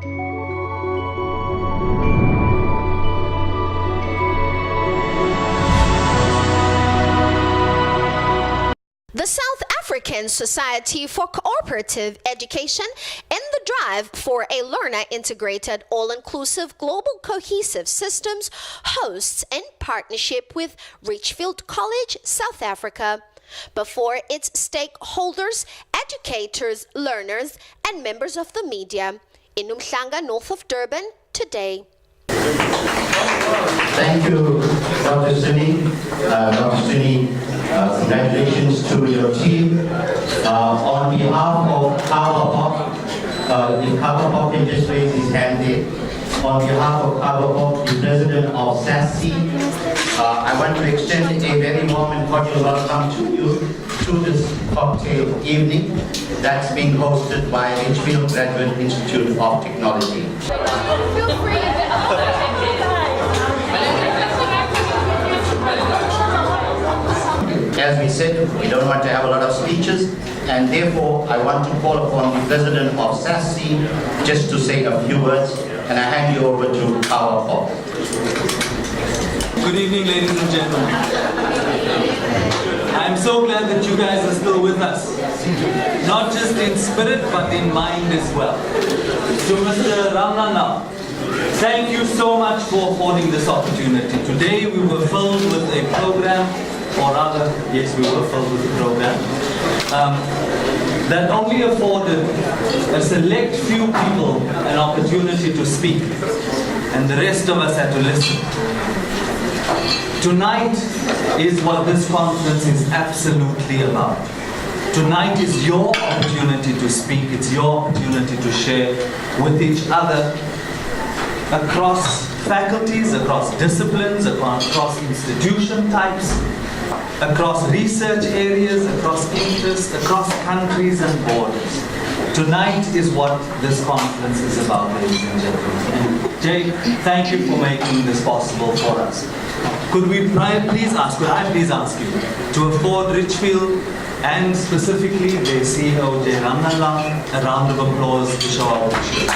The South African Society for Cooperative Education, in the drive for a learner-integrated, all-inclusive, global cohesive systems, hosts in partnership with Richfield College, South Africa, before its stakeholders, educators, learners, and members of the media in Umhlanga, north of Durban, today. Thank you, Dr. Suni. Congratulations to your team. On behalf of Kawapop, the Kawapop can just raise his hand there. On behalf of Kawapop, the president of SASC, I want to extend a very warm and cordial welcome to you to this cocktail evening that's being hosted by Richfield Graduate Institute of Technology. Feel free. As we said, we don't want to have a lot of speeches, and therefore I want to call upon the president of SASC just to say a few words, and I hand you over to our Paul. Good evening, ladies and gentlemen. I'm so glad that you guys are still with us, not just in spirit, but in mind as well. So Mr. Ramnana, thank you so much for affording this opportunity. Today we were filled with a program, or rather, yes, we were filled with a program, that only afforded a select few people an opportunity to speak, and the rest of us had to listen. Tonight is what this conference is absolutely about. Tonight is your opportunity to speak, it's your opportunity to share with each other across faculties, across disciplines, across institution types, across research areas, across interests, across countries and borders. Tonight is what this conference is about, ladies and gentlemen. And Jay, thank you for making this possible for us. Could I please ask you to afford Richfield and specifically the CEO, Jay Ramnala, a round of applause to show our appreciation.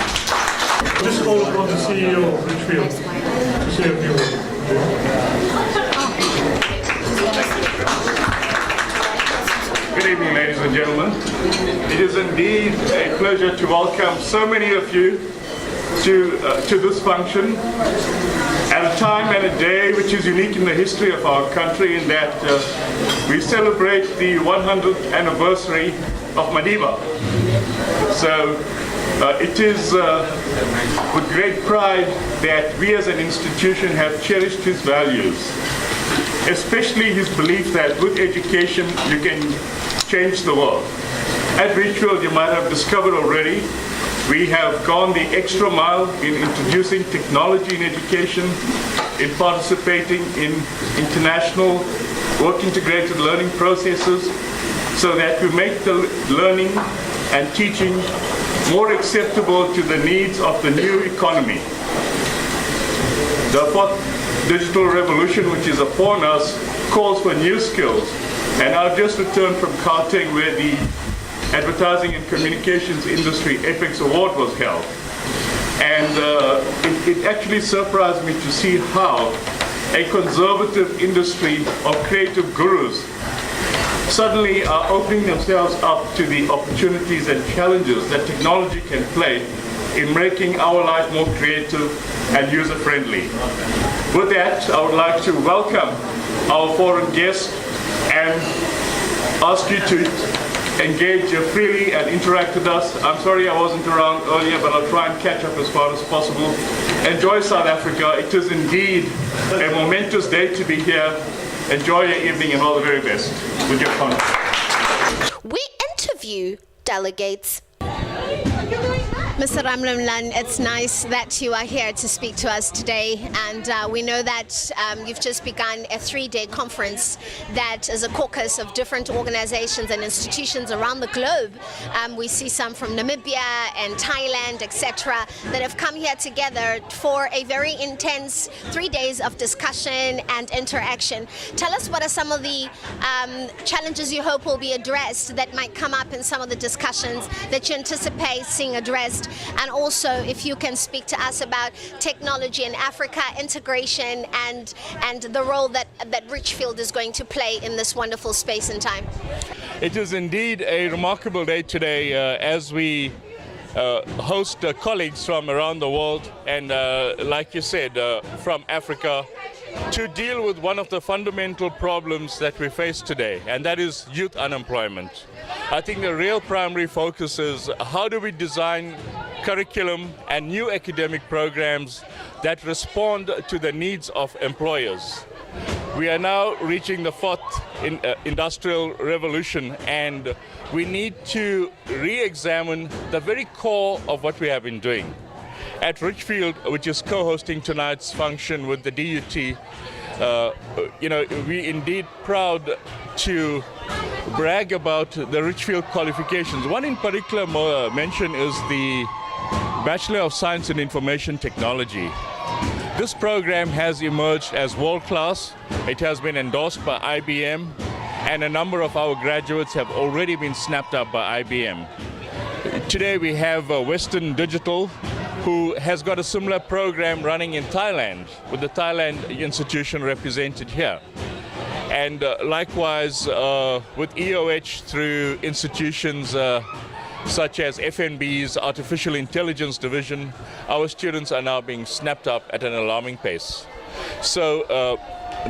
Just call upon the CEO of Richfield to say a few words. Good evening, ladies and gentlemen. It is indeed a pleasure to welcome so many of you to this function at a time and a day which is unique in the history of our country, in that we celebrate the 100th anniversary of Madiba. So it is with great pride that we as an institution have cherished his values, especially his belief that with education you can change the world. At Richfield, you might have discovered already, we have gone the extra mile in introducing technology in education, in participating in international work-integrated learning processes, so that we make the learning and teaching more acceptable to the needs of the new economy. The fourth digital revolution, which is upon us, calls for new skills. And I've just returned from Gauteng, where the Advertising and Communications Industry Apex Award was held. And it actually surprised me to see how a conservative industry of creative gurus suddenly are opening themselves up to the opportunities and challenges that technology can play in making our life more creative and user-friendly. With that, I would like to welcome our foreign guests and ask you to engage freely and interact with us. I'm sorry I wasn't around earlier, but I'll try and catch up as far as possible. Enjoy South Africa. It is indeed a momentous day to be here. Enjoy your evening and all the very best with your conference. We interview delegates. Mr. Ramnamlan, it's nice that you are here to speak to us today, and we know that you've just begun a 3-day conference that is a caucus of different organizations and institutions around the globe. We see some from Namibia and Thailand, etc., that have come here together for a very intense 3 days of discussion and interaction. Tell us, what are some of the challenges you hope will be addressed that might come up in some of the discussions that you anticipate seeing addressed and also if you can speak to us about technology in Africa, integration, and the role that Richfield is going to play in this wonderful space and time. It is indeed a remarkable day today as we host colleagues from around the world and, like you said, from Africa, to deal with one of the fundamental problems that we face today, and that is youth unemployment. I think the real primary focus is how do we design curriculum and new academic programs that respond to the needs of employers. We are now reaching the fourth industrial revolution, and we need to re-examine the very core of what we have been doing. At Richfield, which is co-hosting tonight's function with the DUT, we're indeed proud to brag about the Richfield qualifications. One in particular mention is the Bachelor of Science in Information Technology. This program has emerged as world-class. It has been endorsed by IBM, and a number of our graduates have already been snapped up by IBM. Today we have Western Digital, who has got a similar program running in Thailand, with the Thailand institution represented here. And likewise with EOH through institutions such as FNB's Artificial Intelligence Division, our students are now being snapped up at an alarming pace. So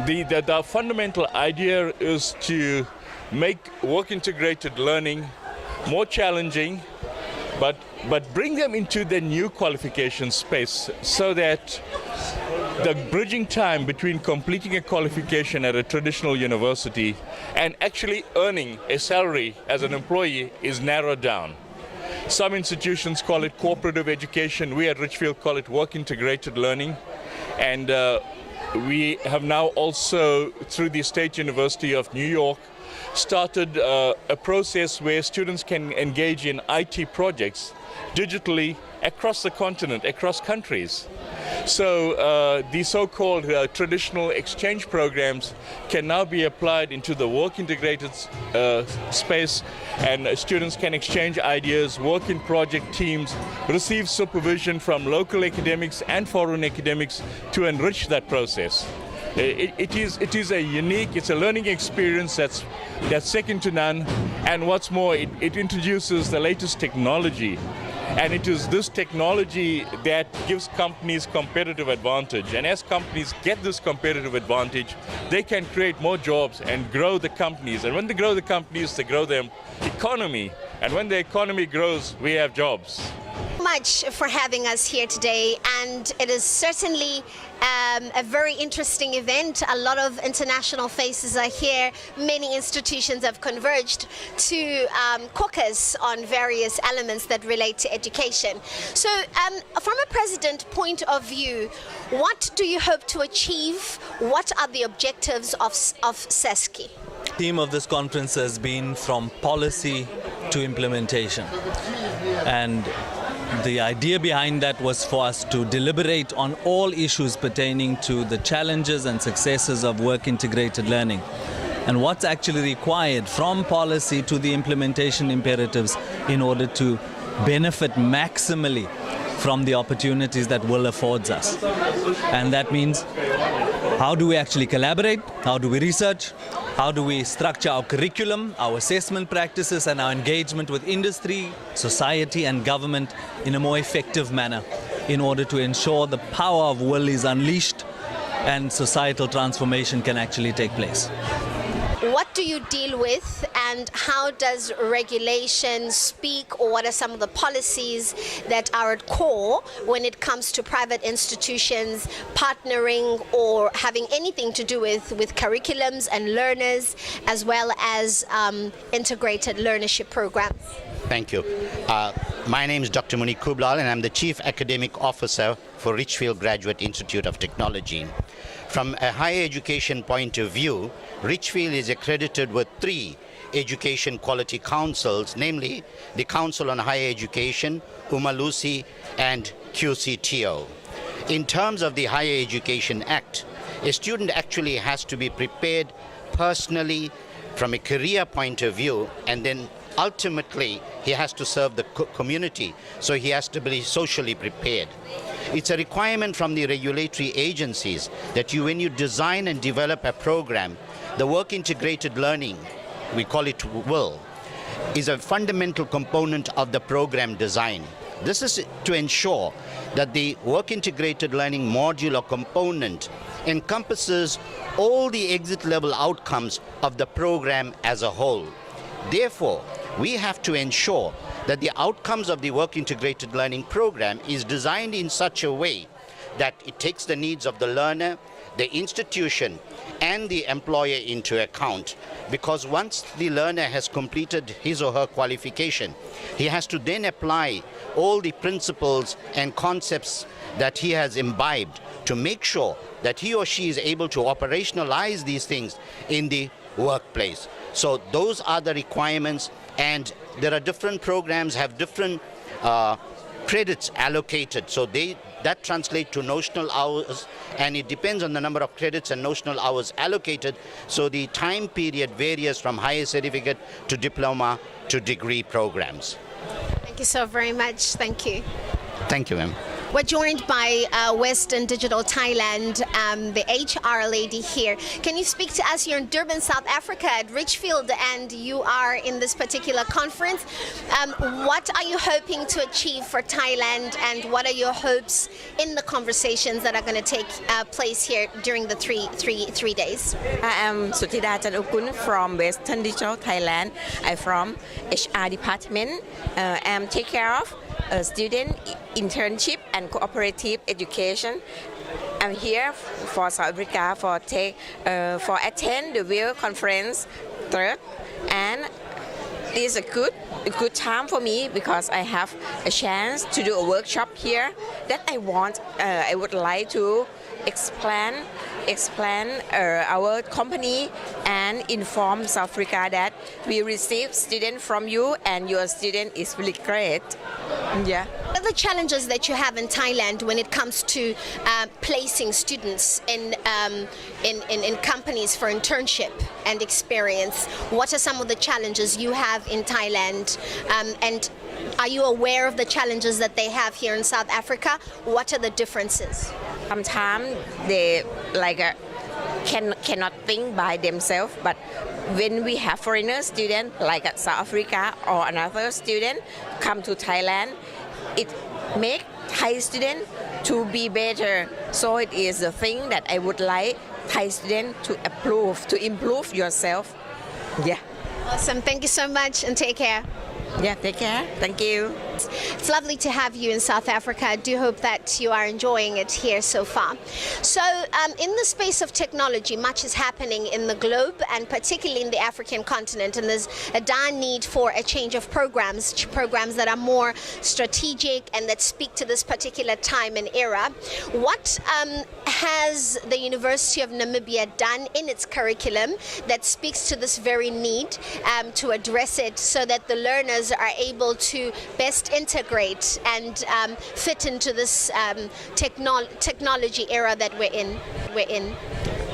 the fundamental idea is to make work-integrated learning more challenging, but bring them into the new qualification space so that the bridging time between completing a qualification at a traditional university and actually earning a salary as an employee is narrowed down. Some institutions call it cooperative education. We at Richfield call it work-integrated learning. And we have now also, through the State University of New York, started a process where students can engage in IT projects digitally across the continent, across countries. So the so-called traditional exchange programs can now be applied into the work-integrated space, and students can exchange ideas, work in project teams, receive supervision from local academics and foreign academics to enrich that process. It is a unique, it's a learning experience that's second to none, and what's more, it introduces the latest technology. And it is this technology that gives companies competitive advantage. And as companies get this competitive advantage, they can create more jobs and grow the companies. And when they grow the companies, they grow their economy. And when the economy grows, we have jobs. Much for having us here today, and it is certainly a very interesting event. A lot of international faces are here. Many institutions have converged to caucus on various elements that relate to education. So from a president point of view, what do you hope to achieve? What are the objectives of SESCI? The theme of this conference has been from policy to implementation, and the idea behind that was for us to deliberate on all issues pertaining to the challenges and successes of work-integrated learning and what's actually required from policy to the implementation imperatives in order to benefit maximally from the opportunities that WIL affords us. And that means, how do we actually collaborate? How do we research? How do we structure our curriculum, our assessment practices, and our engagement with industry, society, and government in a more effective manner in order to ensure the power of WIL is unleashed and societal transformation can actually take place? What do you deal with, and how does regulation speak, or what are some of the policies that are at core when it comes to private institutions partnering or having anything to do with curriculums and learners, as well as integrated learnership programs? Thank you. My name is Dr. Muni Kublal, and I'm the Chief Academic Officer for Richfield Graduate Institute of Technology. From a higher education point of view, Richfield is accredited with 3 education quality councils, namely the Council on Higher Education, Umalusi, and QCTO. In terms of the Higher Education Act, a student actually has to be prepared personally from a career point of view and then ultimately he has to serve the community, so he has to be socially prepared. It's a requirement from the regulatory agencies that when you design and develop a program, the work integrated learning, we call it WIL, is a fundamental component of the program design. This is to ensure that the work integrated learning module or component encompasses all the exit level outcomes of the program as a whole. Therefore, we have to ensure that the outcomes of the work integrated learning program is designed in such a way that it takes the needs of the learner, the institution, and the employer into account. Because once the learner has completed his or her qualification, he has to then apply all the principles and concepts that he has imbibed to make sure that he or she is able to operationalize these things in the workplace. So those are the requirements, and there are different programs have different credits allocated. So that translates to notional hours, and it depends on the number of credits and notional hours allocated. So the time period varies from higher certificate to diploma to degree programs. Thank you so very much. Thank you. Thank you, ma'am. We're joined by Western Digital Thailand, the HR lady here. Can you speak to us? You're in Durban, South Africa at Richfield, and you are in this particular conference. What are you hoping to achieve for Thailand, and what are your hopes in the conversations that are going to take place here during the three days? I am Sutida Janukun from Western Digital Thailand. I'm from HR department. I'm take care of student internship and cooperative education. I'm here for South Africa for attend the WIL conference third, and it's a good time for me because I have a chance to do a workshop here that I would like to explain our company and inform South Africa that we receive students from you and your student is really great. Yeah. What are the challenges that you have in Thailand when it comes to placing students in companies for internship and experience? What are some of the challenges you have in Thailand, and are you aware of the challenges that they have here in South Africa? What are the differences? Sometimes they cannot think by themselves, but when we have foreigner student like at South Africa or another student come to Thailand, it make Thai student to be better. So it is a thing that I would like Thai student to improve yourself. Yeah. Awesome. Thank you so much and take care. Yeah, take care. Thank you. It's lovely to have you in South Africa. I do hope that you are enjoying it here so far. So in the space of technology, much is happening in the globe and particularly in the African continent, and there's a dire need for a change of programs that are more strategic and that speak to this particular time and era. What has the University of Namibia done in its curriculum that speaks to this very need to address it so that the learners are able to best integrate and fit into this technology era that we're in?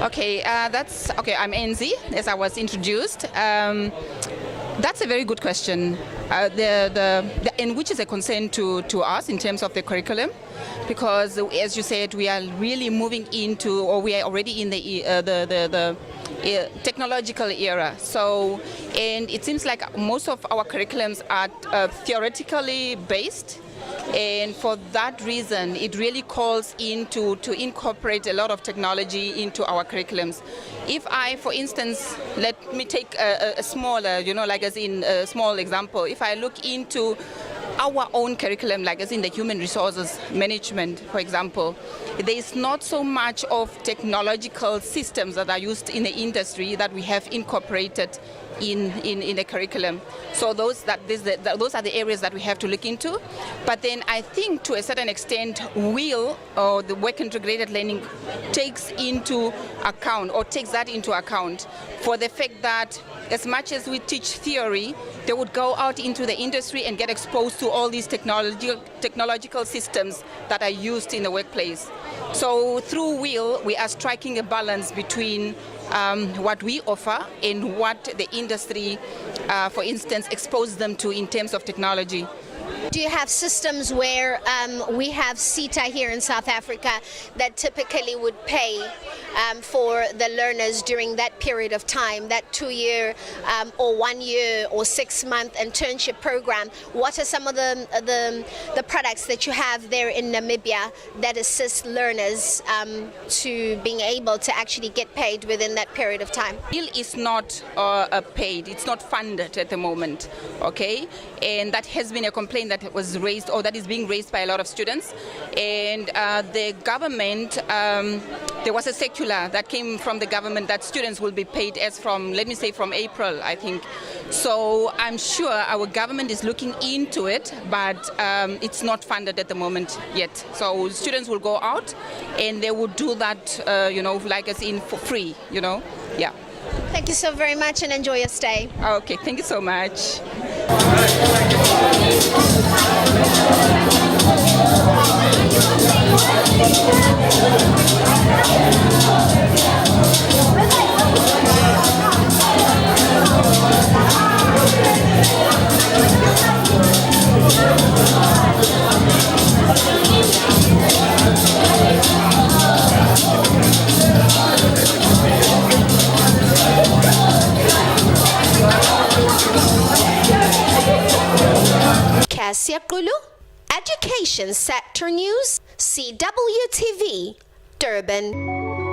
Okay, I'm Enzi, as I was introduced. That's a very good question, and which is a concern to us in terms of the curriculum, because as you said, we are really moving into, or we are already in the technological era. So, and it seems like most of our curriculums are theoretically based. And for that reason, it really calls to incorporate a lot of technology into our curriculums. If I, for instance, let me take a smaller, like as in a small example, if I look into our own curriculum, like as in the human resources management, for example, there is not so much of technological systems that are used in the industry that we have incorporated in the curriculum. So those are the areas that we have to look into. But then I think to a certain extent, WIL, or the work integrated learning, takes that into account for the fact that as much as we teach theory, they would go out into the industry and get exposed to all these technological systems that are used in the workplace. So through WIL, we are striking a balance between what we offer and what the industry, for instance, exposes them to in terms of technology. Do you have systems where we have CETA here in South Africa that typically would pay for the learners during that period of time, that 2-year or 1 year or 6-month internship program? What are some of the products that you have there in Namibia that assist learners to being able to actually get paid within that period of time? WIL is not paid, it's not funded at the moment, okay? And that has been a complaint that was raised, or that is being raised by a lot of students. And the government, there was a circular that came from the government that students will be paid as from, let me say, from April, I think. So I'm sure our government is looking into it, but it's not funded at the moment yet. So students will go out and they will do that, like as in for free, yeah. Thank you so very much and enjoy your stay. Okay, thank you so much. Cassia Kulu, Education Sector News, CWTV, Durban.